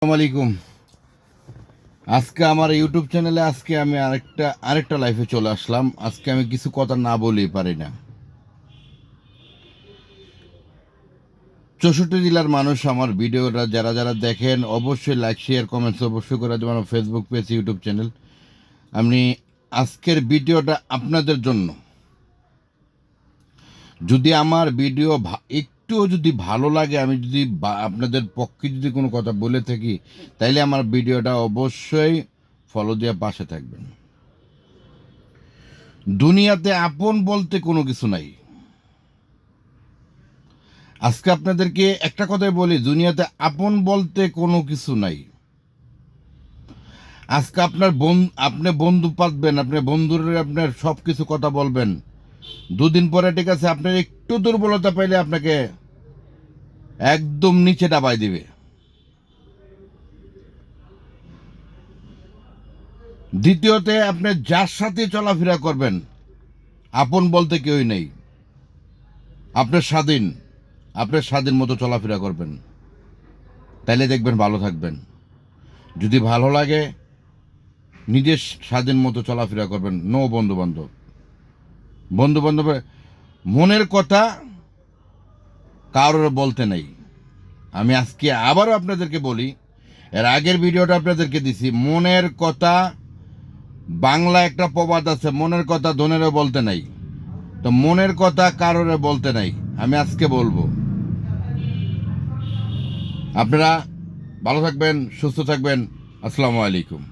আসসালামু আলাইকুম। আজকে আমার ইউটিউব চ্যানেলে আমি আরেকটা লাইফে চলে আসলাম। আজকে আমি কিছু কথা না বলেই পারি না। 64 জেলার মানুষ আমার ভিডিওটা যারা যারা দেখেন অবশ্যই লাইক শেয়ার কমেন্টস অবশ্যই করে দেবেন। আমার ফেসবুক পেজ ইউটিউব চ্যানেল। আমি আজকের ভিডিওটা আপনাদের জন্য। যদি আমার ভিডিও একটুও যদি ভালো লাগে, আমি যদি আপনাদের পক্ষে যদি কোনো কথা বলে থাকি, তাইলে আমার ভিডিওটা অবশ্যই ফলো দিয়ে পাশে থাকবেন। দুনিয়াতে আপন বলতে কোনো কিছু নাই। আজকে আপনাদেরকে একটা কথাই বলি, দুনিয়াতে আপন বলতে কোনো কিছু নাই। আজকে আপনি বন্ধু পাতবেন, আপনি বন্ধুর আপনার সব কিছু কথা বলবেন। দুদিন পরে ঠিক আছে, আপনার একটু দুর্বলতা পাইলে আপনাকে একদম নিচে ডাবাই দিবে। দ্বিতীয়তে, আপনি যার সাথে চলাফেরা করবেন, আপন বলতে কেউই নেই। আপনার স্বাধীন, আপনার স্বাধীন মতো চলাফেরা করবেন, তাইলে দেখবেন ভালো থাকবেন। যদি ভালো লাগে, নিজের স্বাধীন মতো চলাফেরা করবেন। নো বন্ধু বান্ধব, বন্ধু বান্ধব মনের কথা কারোর বলতে নেই। আমি আজকে আবারও আপনাদেরকে বলি, এর আগের ভিডিওটা আপনাদেরকে দিছি, মনের কথা। বাংলা একটা প্রবাদ আছে, মনের কথা ধনেরও বলতে নাই। তো মনের কথা কারোরে বলতে নাই, আমি আজকে বলবো। আপনারা ভালো থাকবেন, সুস্থ থাকবেন। আসসালামু আলাইকুম।